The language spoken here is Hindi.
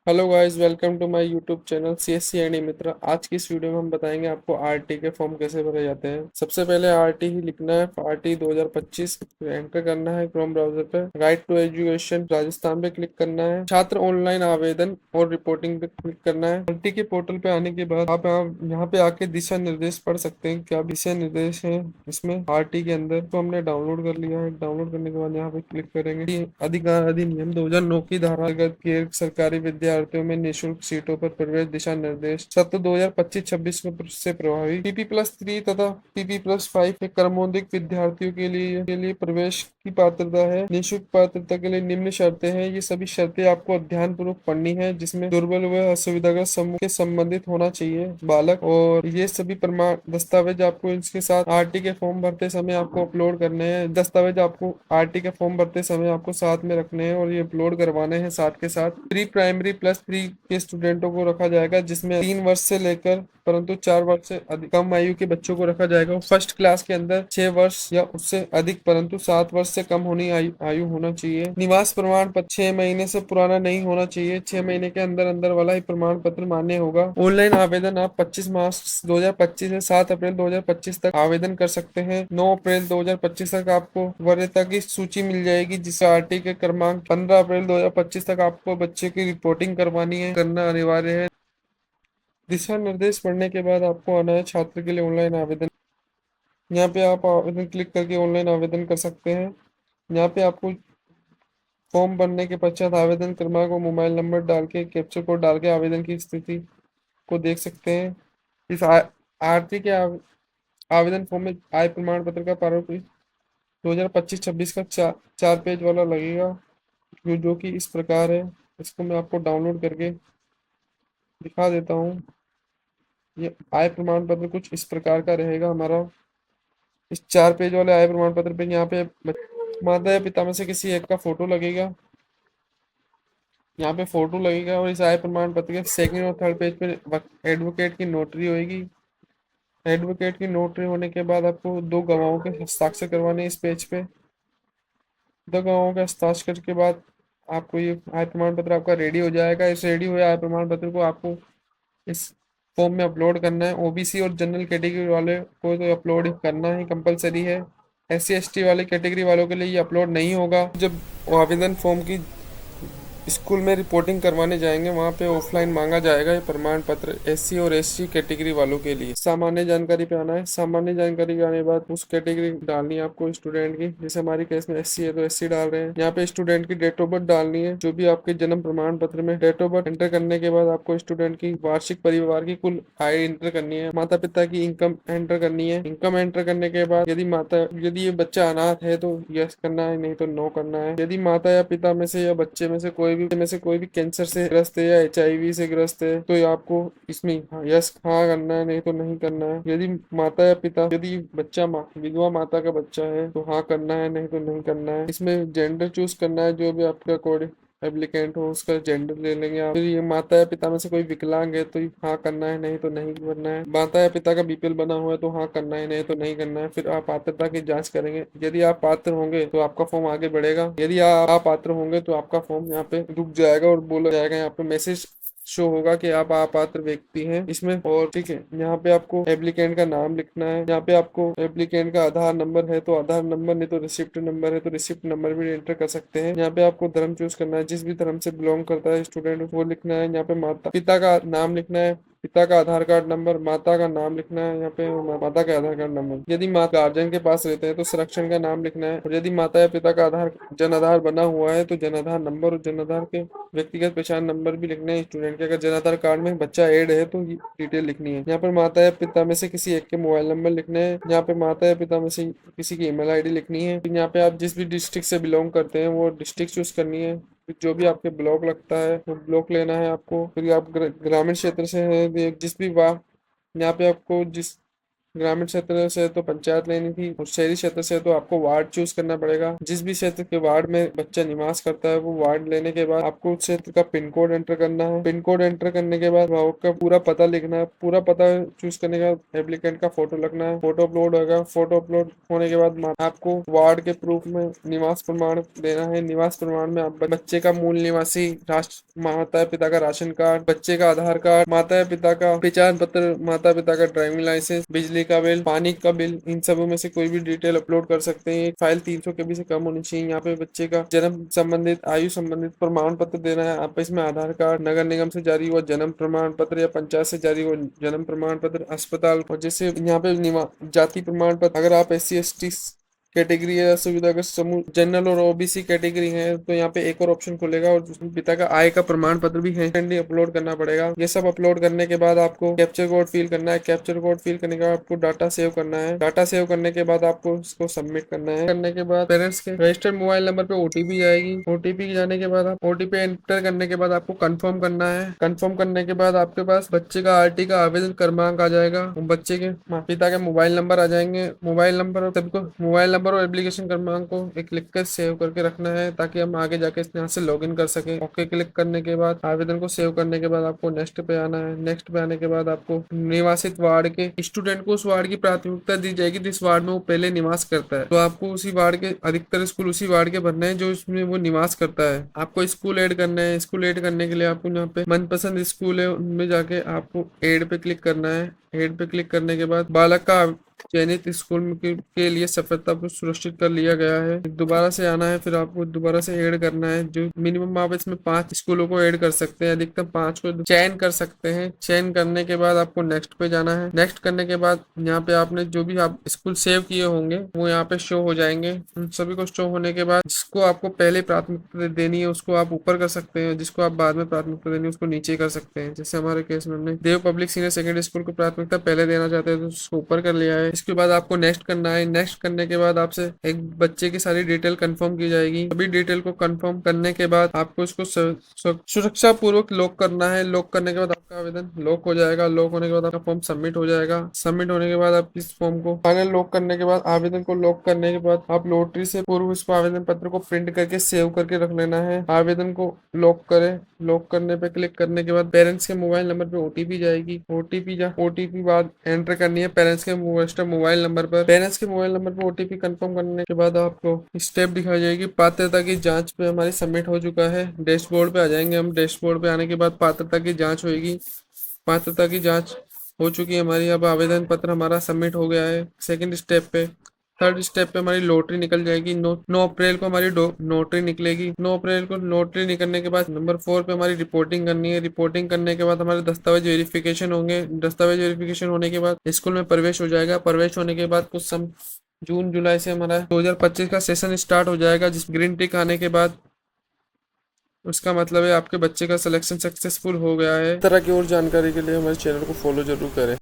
Hello guys, welcome to my YouTube channel CSC and Mitra. आज की इस वीडियो में हम बताएंगे आपको आरटी के फॉर्म कैसे भरे जाते हैं। सबसे पहले आरटी ही लिखना है। आरटी 2025 एंटर करना है क्रोम ब्राउजर पे। राइट टू एजुकेशन राजस्थान पे क्लिक करना है। छात्र ऑनलाइन आवेदन और रिपोर्टिंग पे क्लिक करना है। आरटी के पोर्टल पे आने के बाद आप यहाँ पे आके दिशा निर्देश पढ़ सकते हैं। क्या दिशा निर्देश है इसमें आरटी के अंदर, तो हमने डाउनलोड कर लिया है। डाउनलोड करने के बाद यहाँ पे क्लिक करेंगे। अधिकार अधिनियम 2009 की धारा अंतर्गत गैर सरकारी विद्यार्थियों में निःशुल्क सीटों पर प्रवेश दिशा निर्देश सत्र 2025-26 से प्रभावी। PP+3 तथा PP+5 के क्रमोन्नत विद्यार्थियों के लिए प्रवेश की पात्रता है। निःशुल्क पात्रता के लिए निम्न शर्तें हैं। ये सभी शर्तें आपको अध्ययन पूर्वक पढ़नी है, जिसमें दुर्बल व असुविधाग्रस्त समूह के संबंधित होना चाहिए बालक। और ये सभी प्रमाण दस्तावेज आपको इसके साथ आरटी के फॉर्म भरते समय आपको अपलोड करने हैं। दस्तावेज आपको आरटी के फॉर्म भरते समय आपको साथ में रखने हैं और ये अपलोड करवाने हैं साथ के साथ। प्री प्राइमरी +3 के स्टूडेंटों को रखा जाएगा, जिसमें 3 वर्ष से लेकर परंतु 4 वर्ष से अधिक कम आयु के बच्चों को रखा जाएगा। फर्स्ट क्लास के अंदर 6 वर्ष या उससे अधिक परंतु 7 वर्ष से कम होनी आयु होना चाहिए। निवास प्रमाण पत्र 6 महीने से पुराना नहीं होना चाहिए। 6 महीने के अंदर अंदर वाला ही प्रमाण पत्र मान्य होगा। ऑनलाइन आवेदन आप 25 मार्च 2025 से 7 अप्रैल 2025 तक आवेदन कर सकते हैं। 9 अप्रैल 2025 तक आपको वरीयता की सूची मिल जाएगी, जिससे आरटी के क्रमांक 15 अप्रैल 2025 तक आपको बच्चे की रिपोर्टिंग करवानी है, करना अनिवार्य है। दिशा निर्देश पढ़ने के बाद आपको आना है छात्र के लिए ऑनलाइन आवेदन। यहाँ पे आप आवेदन क्लिक करके ऑनलाइन आवेदन कर सकते हैं। यहाँ पे आपको फॉर्म भरने के पश्चात आवेदन क्रमांक और मोबाइल नंबर डाल के कैप्चर कोड डाल के आवेदन की स्थिति को देख सकते हैं। इस आरती के आवेदन फॉर्म में आय प्रमाण पत्र का प्रारूप 2025-26 का 4 पेज वाला लगेगा, जो कि इस प्रकार है। इसको मैं आपको डाउनलोड करके दिखा देता हूँ। ये आय प्रमाण पत्र कुछ इस प्रकार का रहेगा हमारा। इस 4 पेज वाले आय प्रमाण पत्र पे यहाँ पे माता या पिता में से किसी एक का फोटो लगेगा। यहाँ पे फोटो लगेगा और इस आय प्रमाण पत्र के सेकंड और थर्ड पेज पे एडवोकेट की नोटरी होगी। एडवोकेट की नोटरी होने के बाद आपको 2 गवाहों के हस्ताक्षर करवाने इस पेज पे। 2 गवाहों के हस्ताक्षर के बाद आपको ये आय प्रमाण पत्र आपका रेडी हो जाएगा। इस रेडी हुए आय प्रमाण पत्र को आपको इस फॉर्म में अपलोड करना है। ओबीसी और जनरल कैटेगरी वाले को तो अपलोड करना ही कंपलसरी है। SC ST वाले कैटेगरी वालों के लिए ये अपलोड नहीं होगा। जब आवेदन फॉर्म की स्कूल में रिपोर्टिंग करवाने जाएंगे, वहाँ पे ऑफलाइन मांगा जाएगा ये प्रमाण पत्र SC और SC कैटेगरी वालों के लिए। सामान्य जानकारी पे आना है। सामान्य जानकारी के आने के बाद उस कैटेगरी डालनी है आपको स्टूडेंट की। जैसे हमारी केस में SC है तो SC डाल रहे हैं। यहाँ पे स्टूडेंट की डेट ऑफ बर्थ डालनी है, जो भी आपके जन्म प्रमाण पत्र में डेट ऑफ बर्थ एंटर करने के बाद आपको स्टूडेंट की वार्षिक परिवार की कुल आय एंटर करनी है। माता पिता की इनकम एंटर करनी है। इनकम एंटर करने के बाद यदि ये बच्चा अनाथ है तो यस करना है, नहीं तो नो करना है। यदि माता या पिता में से या बच्चे में से कोई भी कैंसर से ग्रस्त है या HIV से ग्रस्त है तो ये आपको इसमें यस हाँ करना है, नहीं तो नहीं करना है। यदि बच्चा विधवा माता का बच्चा है तो हाँ करना है, नहीं तो नहीं करना है। इसमें जेंडर चूज करना है, जो भी आपके अकॉर्डिंग एप्लीकेंट हो उसका जेंडर ले लेंगे आप। फिर ये माता या पिता में से कोई विकलांग है तो हाँ करना है, नहीं तो नहीं करना है। माता या पिता का BPL बना हुआ है तो हाँ करना है, नहीं तो नहीं करना है। फिर आप पात्रता की जांच करेंगे। यदि आप पात्र होंगे तो आपका फॉर्म आगे बढ़ेगा। यदि आप अपात्र होंगे तो आपका फॉर्म यहाँ पे रुक जाएगा और बोला जाएगा, यहाँ पे मैसेज शो होगा कि आप अपात्र व्यक्ति हैं इसमें। और ठीक है, यहाँ पे आपको एप्लीकेंट का नाम लिखना है। यहाँ पे आपको एप्लीकेंट का आधार नंबर है तो आधार नंबर, नहीं तो रिसिप्ट नंबर है तो रिसिप्ट नंबर भी एंटर कर सकते हैं। यहाँ पे आपको धर्म चूज करना है, जिस भी धर्म से बिलोंग करता है स्टूडेंट वो लिखना है। यहाँ पे माता पिता का नाम लिखना है, पिता का आधार कार्ड नंबर, माता का नाम लिखना है, यहाँ पे माता का आधार कार्ड नंबर। यदि माता गार्जियन के पास रहते हैं तो संरक्षण का नाम लिखना है। और यदि माता या पिता का जन आधार बना हुआ है तो जन आधार नंबर और जन आधार के व्यक्तिगत पहचान नंबर भी लिखना है स्टूडेंट के। अगर जन आधार कार्ड में बच्चा ऐड है तो डिटेल लिखनी है। यहाँ पर माता या पिता में से किसी एक के मोबाइल नंबर लिखने हैं। यहाँ पे माता या पिता में से किसी की email ID लिखनी है। फिर यहाँ पे आप जिस भी डिस्ट्रिक्ट से बिलोंग करते हैं वो डिस्ट्रिक्ट चूज करनी है। फिर जो भी आपके ब्लॉक लगता है वो ब्लॉक लेना है आपको। फिर आप ग्रामीण क्षेत्र से हैं जिस भी वाह यहाँ पे आपको जिस ग्रामीण क्षेत्र से तो पंचायत लेनी थी, और शहरी क्षेत्र से तो आपको वार्ड चूज करना पड़ेगा। जिस भी क्षेत्र के वार्ड में बच्चा निवास करता है, वो वार्ड लेने के बाद आपको उस क्षेत्र का पिन कोड एंटर करना है। पिन कोड एंटर करने के बाद वहाँ का पूरा पता लिखना है। पूरा पता चूज करने के बाद एप्लीकेंट का फोटो लगना है, फोटो अपलोड होगा। फोटो अपलोड होने के बाद आपको वार्ड के प्रूफ में निवास प्रमाण देना है। निवास प्रमाण में आप बच्चे का मूल निवासी, राष्ट्र, माता पिता का राशन कार्ड, बच्चे का आधार कार्ड, माता पिता का पहचान पत्र, माता पिता का ड्राइविंग लाइसेंस, बिजली का बिल, पानी का बिल, इन सबों में से कोई भी डिटेल अपलोड कर सकते हैं। एक फाइल 300 KB से कम होनी चाहिए। यहाँ पे बच्चे का जन्म संबंधित, आयु संबंधित प्रमाण पत्र देना है। आप इसमें आधार कार्ड, नगर निगम से जारी हुआ जन्म प्रमाण पत्र या पंचायत से जारी हुआ जन्म प्रमाण पत्र, अस्पताल, और जैसे यहाँ पे जाति प्रमाण पत्र, अगर आप SC ST कैटेगरी या सुविधा का समूह, जनरल और OBC कैटेगरी है, तो यहाँ पे एक और ऑप्शन खुलेगा, और उसमें पिता का आय का प्रमाण पत्र भी है अपलोड करना पड़ेगा। ये सब अपलोड करने के बाद आपको कैप्चर कोड फिल करना है। कैप्चर कोड फिल करने के बाद आपको डाटा सेव करना है। डाटा सेव करने के बाद आपको उसको सबमिट करना है। करने के बाद पेरेंट्स के रजिस्टर्ड मोबाइल नंबर पे OTP जाएगी। OTP जाने के बाद आप OTP एंटर करने के बाद आपको कंफर्म करना है। कंफर्म करने के बाद आपके पास बच्चे का RT का आवेदन क्रमांक आ जाएगा, बच्चे के पिता के मोबाइल नंबर आ जाएंगे। मोबाइल नंबर सबको, मोबाइल नंबर और एप्लीकेशन क्रमांक को एक लिख कर सेव करके रखना है, ताकि हम आगे जाके यहाँ से लॉगिन कर सके। ओके क्लिक करने के बाद आवेदन को सेव करने के बाद आपको नेक्स्ट पे आना है। नेक्स्ट पे आने के बाद आपको निवासित वार्ड के स्टूडेंट को उस वार्ड की प्राथमिकता दी जाएगी जिस वार्ड में वो पहले निवास करता है। तो आपको उसी वार्ड के अधिकतर स्कूल उसी वार्ड के भरने हैं जो उसमें वो निवास करता है। आपको स्कूल ऐड करना है। स्कूल ऐड करने के लिए आपको यहाँ पे मनपसंद स्कूल है उनमें जाके आपको ऐड पे क्लिक करना है। ऐड पे क्लिक करने के बाद बालक का चयनित स्कूल के लिए सफलता को सुरक्षित कर लिया गया है। दोबारा से आना है, फिर आपको दोबारा से ऐड करना है। जो मिनिमम आप इसमें 5 स्कूलों को ऐड कर सकते हैं, अधिकतम 5 को चयन कर सकते हैं। चयन करने के बाद आपको नेक्स्ट पे जाना है। नेक्स्ट करने के बाद यहाँ पे आपने जो भी आप स्कूल सेव किए होंगे वो यहाँ पे शो हो जाएंगे। उन सभी को शो होने के बाद जिसको आपको पहले प्राथमिकता देनी है उसको आप ऊपर कर सकते हैं, जिसको आप बाद में प्राथमिकता देनी है उसको नीचे कर सकते हैं। जैसे हमारे केस में हमने देव पब्लिक सीनियर सेकेंडरी स्कूल को प्राथमिकता पहले देना चाहते हैं तो उसको ऊपर कर लिया है। इसके बाद आपको नेक्स्ट करना है। नेक्स्ट करने के बाद आपसे एक बच्चे की सारी डिटेल कंफर्म की जाएगी। सभी डिटेल को कंफर्म करने के बाद आपको इसको सुरक्षा पूर्वक लॉक करना है। लॉक करने के बाद आपका आवेदन लॉक हो जाएगा। लॉक होने के बाद आपका फॉर्म सबमिट हो जाएगा। सबमिट होने के बाद आप इस फॉर्म को फाइनल लॉक करने के बाद, आवेदन को लॉक करने के बाद आप लॉटरी से पूर्व इसको आवेदन पत्र को प्रिंट करके सेव करके रख लेना है। आवेदन को लॉक करें। लॉक करने पे क्लिक करने के बाद पेरेंट्स के मोबाइल नंबर पे OTP जाएगी। OTP बाद एंटर करनी है पेरेंट्स के मोबाइल नंबर पर। पेरेंट्स के मोबाइल नंबर पर OTP कंफर्म करने के बाद आपको स्टेप दिखाई जाएगी। पात्रता की जांच पे हमारी सबमिट हो चुका है। डैशबोर्ड पे आ जाएंगे हम। डैशबोर्ड पे आने के बाद पात्रता की जांच होगी। पात्रता की जांच हो चुकी है हमारी। अब आवेदन पत्र हमारा सबमिट हो गया है। सेकंड स्टेप पे, थर्ड स्टेप पे हमारी लॉटरी निकल जाएगी। 9 अप्रैल को हमारी लॉटरी निकलेगी। 9 अप्रैल को लॉटरी निकलने के बाद नंबर 4 पे हमारी रिपोर्टिंग करनी है। रिपोर्टिंग करने के बाद हमारे दस्तावेज वेरिफिकेशन होंगे। दस्तावेज वेरिफिकेशन होने के बाद स्कूल में प्रवेश हो जाएगा। प्रवेश होने के बाद कुछ जून जुलाई से हमारा 2025 का सेशन स्टार्ट हो जाएगा। जिस ग्रीन टिक आने के बाद उसका मतलब है आपके बच्चे का सिलेक्शन सक्सेसफुल हो गया है। इस तरह की और जानकारी के लिए हमारे चैनल को फॉलो जरूर करें।